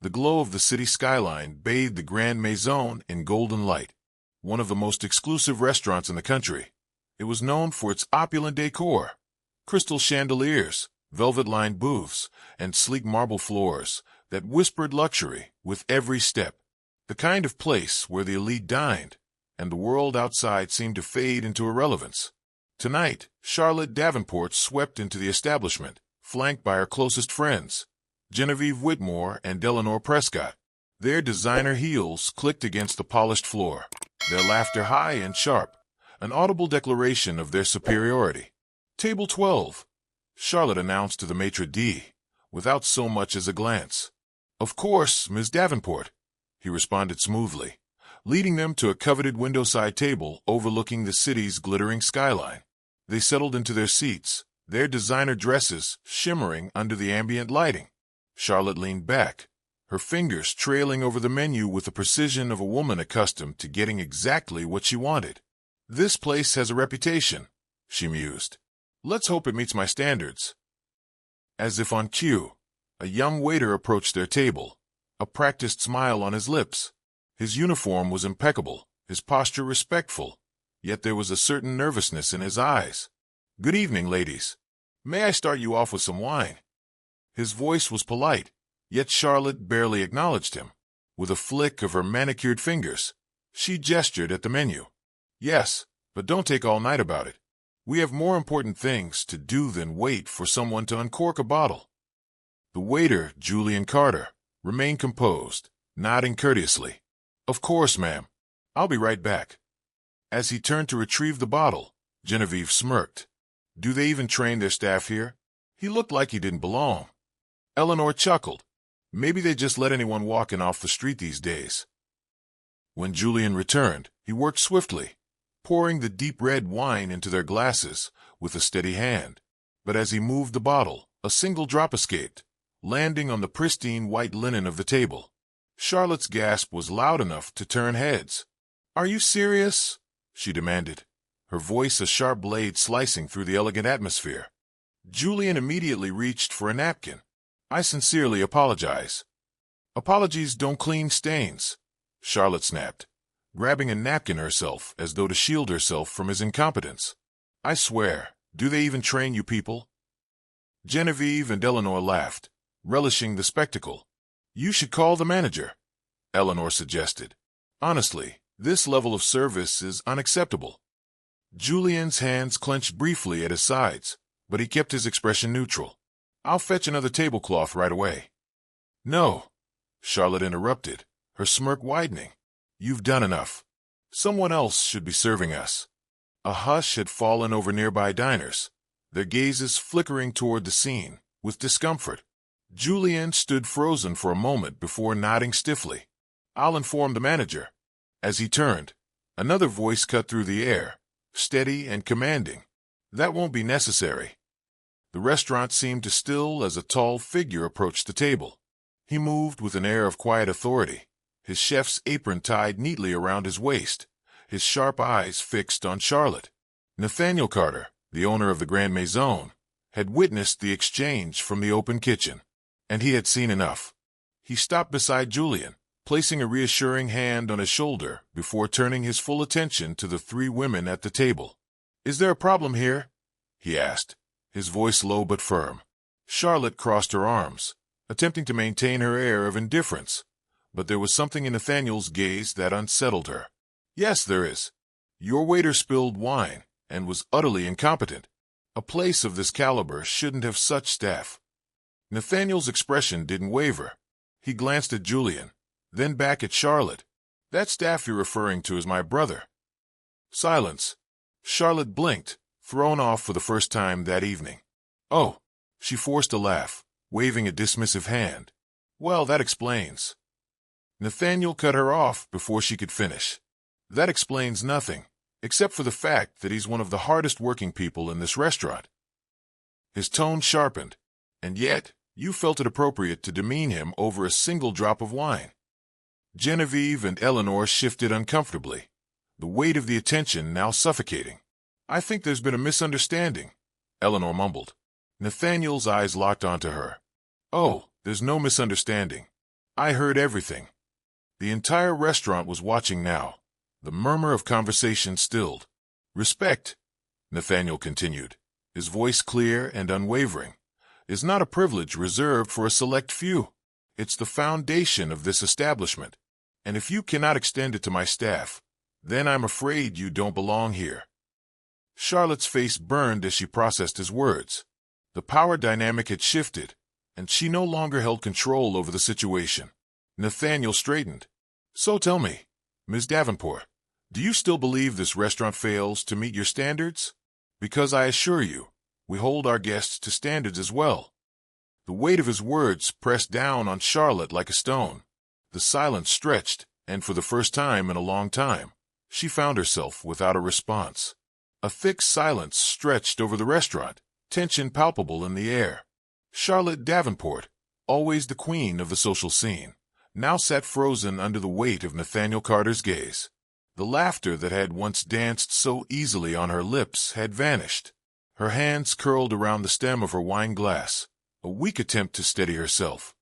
The glow of the city skyline bathed the Grand Maison in golden light, one of the most exclusive restaurants in the country. It was known for its opulent decor, crystal chandeliers, velvet-lined booths, and sleek marble floors that whispered luxury with every step. The kind of place where the elite dined, and the world outside seemed to fade into irrelevance. Tonight, Charlotte Davenport swept into the establishment, flanked by her closest friends, Genevieve Whitmore and Eleanor Prescott. Their designer heels clicked against the polished floor, their laughter high and sharp, an audible declaration of their superiority. "Table 12, Charlotte announced to the maitre d', without so much as a glance. "Of course, Miss Davenport," he responded smoothly, leading them to a coveted window-side table overlooking the city's glittering skyline. They settled into their seats, their designer dresses shimmering under the ambient lighting. Charlotte leaned back, her fingers trailing over the menu with the precision of a woman accustomed to getting exactly what she wanted. "This place has a reputation," she mused. "Let's hope it meets my standards." As if on cue, a young waiter approached their table, a practiced smile on his lips. His uniform was impeccable, his posture respectful, yet there was a certain nervousness in his eyes. "Good evening, ladies. May I start you off with some wine?" His voice was polite, yet Charlotte barely acknowledged him. With a flick of her manicured fingers, she gestured at the menu. "Yes, but don't take all night about it. We have more important things to do than wait for someone to uncork a bottle." The waiter, Julian Carter, remained composed, nodding courteously. "Of course, ma'am. I'll be right back." As he turned to retrieve the bottle, Genevieve smirked. "Do they even train their staff here? He looked like he didn't belong." Eleanor chuckled. "Maybe they just let anyone walking off the street these days." When Julian returned, he worked swiftly, pouring the deep red wine into their glasses with a steady hand. But as he moved the bottle, a single drop escaped, landing on the pristine white linen of the table. Charlotte's gasp was loud enough to turn heads. "Are you serious?" she demanded, her voice a sharp blade slicing through the elegant atmosphere. Julian immediately reached for a napkin. "I sincerely apologize." "Apologies don't clean stains," Charlotte snapped, grabbing a napkin herself as though to shield herself from his incompetence. "I swear, do they even train you people?" Genevieve and Eleanor laughed, relishing the spectacle. "You should call the manager," Eleanor suggested. "Honestly, this level of service is unacceptable." Julian's hands clenched briefly at his sides, but he kept his expression neutral. "I'll fetch another tablecloth right away." "No," Charlotte interrupted, her smirk widening. "You've done enough. Someone else should be serving us." A hush had fallen over nearby diners, their gazes flickering toward the scene with discomfort. Julian stood frozen for a moment before nodding stiffly. "I'll inform the manager." As he turned, another voice cut through the air, steady and commanding. "That won't be necessary." The restaurant seemed to still as a tall figure approached the table. He moved with an air of quiet authority, his chef's apron tied neatly around his waist, his sharp eyes fixed on Charlotte. Nathaniel Carter, the owner of the Grand Maison, had witnessed the exchange from the open kitchen, and he had seen enough. He stopped beside Julian, placing a reassuring hand on his shoulder before turning his full attention to the three women at the table. "Is there a problem here?" he asked, his voice low but firm. Charlotte crossed her arms, attempting to maintain her air of indifference, but there was something in Nathaniel's gaze that unsettled her. "Yes, there is. Your waiter spilled wine and was utterly incompetent. A place of this caliber shouldn't have such staff." Nathaniel's expression didn't waver. He glanced at Julian, then back at Charlotte. "That staff you're referring to is my brother." Silence. Charlotte blinked, thrown off for the first time that evening. "Oh," she forced a laugh, waving a dismissive hand. "Well, that explains." Nathaniel cut her off before she could finish. "That explains nothing, except for the fact that he's one of the hardest working people in this restaurant." His tone sharpened, "And yet, you felt it appropriate to demean him over a single drop of wine." Genevieve and Eleanor shifted uncomfortably, the weight of the attention now suffocating. "I think there's been a misunderstanding," Eleanor mumbled. Nathaniel's eyes locked onto her. "Oh, there's no misunderstanding. I heard everything. The entire restaurant was watching now. The murmur of conversation stilled. Respect, Nathaniel continued, his voice clear and unwavering, is not a privilege reserved for a select few. It's the foundation of this establishment. And if you cannot extend it to my staff, then I'm afraid you don't belong here. Charlotte's face burned as she processed his words. The power dynamic had shifted, and she no longer held control over the situation. Nathaniel straightened. So tell me, Ms. Davenport, do you still believe this restaurant fails to meet your standards? Because I assure you, we hold our guests to standards as well. The weight of his words pressed down on Charlotte like a stone. The silence stretched, and for the first time in a long time, she found herself without a response. A thick silence stretched over the restaurant, tension palpable in the air. Charlotte Davenport, always the queen of the social scene, now sat frozen under the weight of Nathaniel Carter's gaze. The laughter that had once danced so easily on her lips had vanished. Her hands curled around the stem of her wine glass, a weak attempt to steady herself.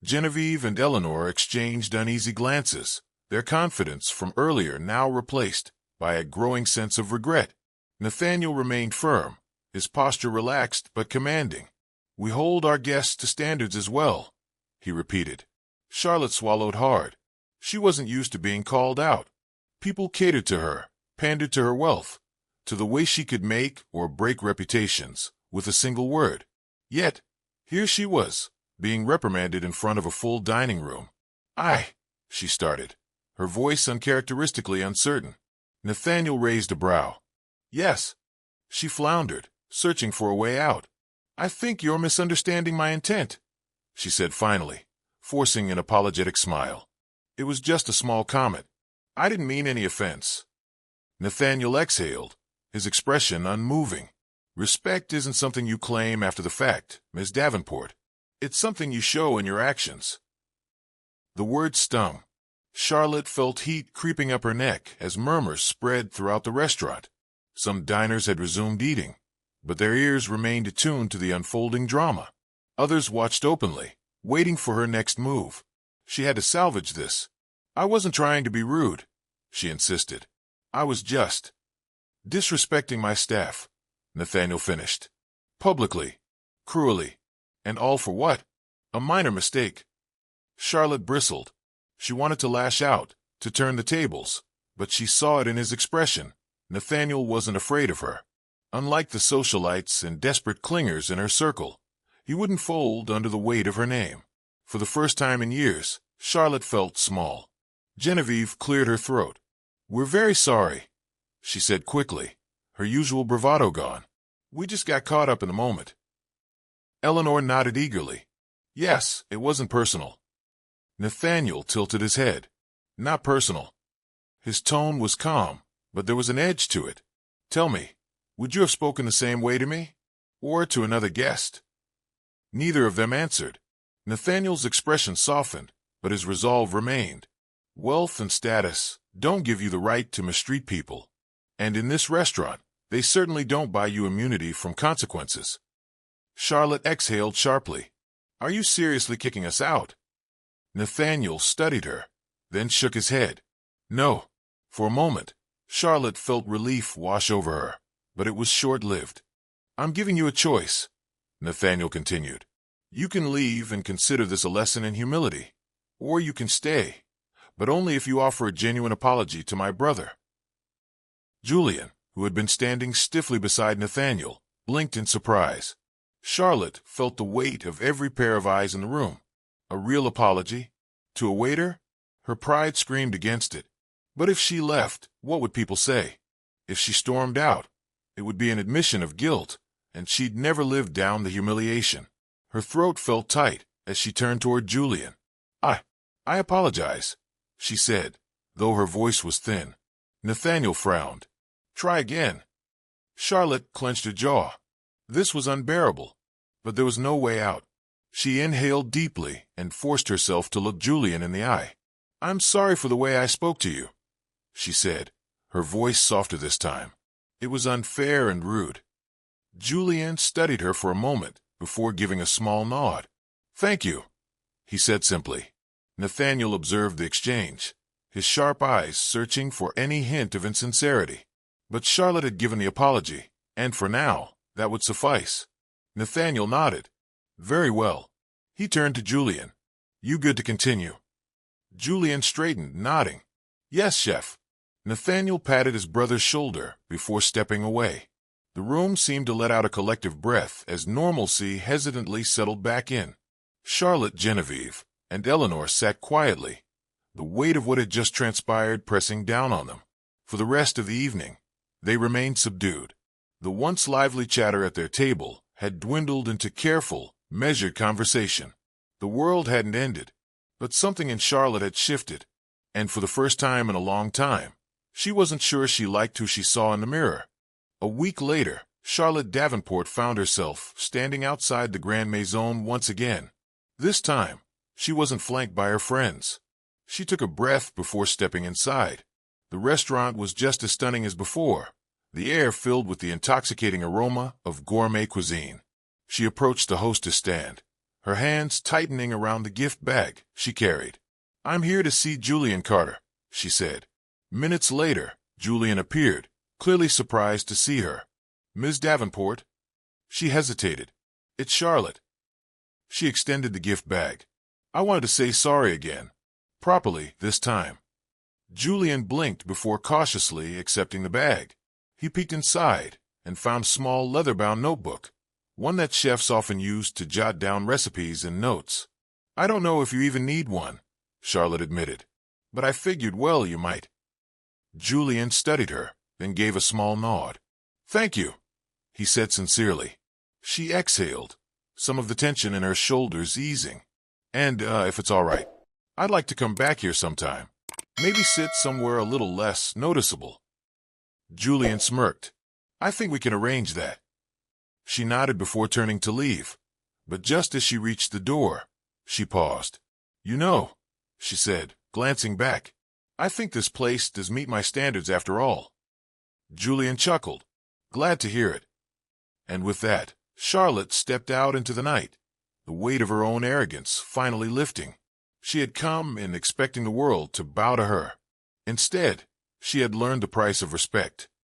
Genevieve and Eleanor exchanged uneasy glances, their confidence from earlier now replaced by a growing sense of regret. Nathaniel remained firm, his posture relaxed but commanding. We hold our guests to standards as well, he repeated. Charlotte swallowed hard. She wasn't used to being called out. People catered to her, pandered to her wealth, to the way she could make or break reputations with a single word. Yet, here she was, being reprimanded in front of a full dining room. She started, her voice uncharacteristically uncertain. Nathaniel raised a brow. Yes. She floundered, searching for a way out. I think you're misunderstanding my intent, she said finally, forcing an apologetic smile. It was just a small comment. I didn't mean any offense. Nathaniel exhaled, his expression unmoving. Respect isn't something you claim after the fact, Ms. Davenport. It's something you show in your actions. The word stung. Charlotte felt heat creeping up her neck as murmurs spread throughout the restaurant. Some diners had resumed eating, but their ears remained attuned to the unfolding drama. Others watched openly, waiting for her next move. She had to salvage this. I wasn't trying to be rude, she insisted. I was just disrespecting my staff, Nathaniel finished. Publicly, cruelly, and all for what? A minor mistake. Charlotte bristled. She wanted to lash out, to turn the tables, but she saw it in his expression. Nathaniel wasn't afraid of her. Unlike the socialites and desperate clingers in her circle, he wouldn't fold under the weight of her name. For the first time in years, Charlotte felt small. Genevieve cleared her throat. We're very sorry, she said quickly, her usual bravado gone. We just got caught up in the moment. Eleanor nodded eagerly. Yes, it wasn't personal. Nathaniel tilted his head. Not personal. His tone was calm, but there was an edge to it. Tell me, would you have spoken the same way to me? Or to another guest? Neither of them answered. Nathaniel's expression softened, but his resolve remained. Wealth and status don't give you the right to mistreat people. And in this restaurant, they certainly don't buy you immunity from consequences. Charlotte exhaled sharply. Are you seriously kicking us out? Nathaniel studied her, then shook his head. No. For a moment, Charlotte felt relief wash over her, but it was short-lived. I'm giving you a choice, Nathaniel continued. You can leave and consider this a lesson in humility, or you can stay, but only if you offer a genuine apology to my brother. Julian, who had been standing stiffly beside Nathaniel, blinked in surprise. Charlotte felt the weight of every pair of eyes in the room. A real apology? To a waiter? Her pride screamed against it. But if she left, what would people say? If she stormed out, it would be an admission of guilt, and she'd never lived down the humiliation. Her throat felt tight as she turned toward Julian. I apologize, she said, though her voice was thin. Nathaniel frowned. Try again. Charlotte clenched her jaw. This was unbearable, but there was no way out. She inhaled deeply and forced herself to look Julian in the eye. I'm sorry for the way I spoke to you, she said, her voice softer this time. It was unfair and rude. Julian studied her for a moment before giving a small nod. Thank you, he said simply. Nathaniel observed the exchange, his sharp eyes searching for any hint of insincerity. But Charlotte had given the apology, and for now, that would suffice. Nathaniel nodded. Very well. He turned to Julian. You good to continue? Julian straightened, nodding. Yes, chef. Nathaniel patted his brother's shoulder before stepping away. The room seemed to let out a collective breath as normalcy hesitantly settled back in. Charlotte, Genevieve, and Eleanor sat quietly, the weight of what had just transpired pressing down on them. For the rest of the evening, they remained subdued. The once lively chatter at their table had dwindled into careful, measured conversation. The world hadn't ended, but something in Charlotte had shifted, and for the first time in a long time, she wasn't sure she liked who she saw in the mirror. A week later, Charlotte Davenport found herself standing outside the Grand Maison once again. This time, she wasn't flanked by her friends. She took a breath before stepping inside. The restaurant was just as stunning as before, the air filled with the intoxicating aroma of gourmet cuisine. She approached the hostess stand, her hands tightening around the gift bag she carried. I'm here to see Julian Carter, she said. Minutes later, Julian appeared, clearly surprised to see her. Ms. Davenport? She hesitated. It's Charlotte. She extended the gift bag. I wanted to say sorry again. Properly, this time. Julian blinked before cautiously accepting the bag. He peeked inside and found a small leather-bound notebook, one that chefs often used to jot down recipes and notes. I don't know if you even need one, Charlotte admitted, but I figured, well, you might. Julian studied her, then gave a small nod. Thank you, he said sincerely. She exhaled, some of the tension in her shoulders easing. And, if it's all right, I'd like to come back here sometime. Maybe sit somewhere a little less noticeable. Julian smirked. I think we can arrange that. She nodded before turning to leave, but just as she reached the door, she paused. You know, she said, glancing back, I think this place does meet my standards after all. Julian chuckled. Glad to hear it. And with that, Charlotte stepped out into the night, the weight of her own arrogance finally lifting. She had come in expecting the world to bow to her. Instead, she had learned the price of respect.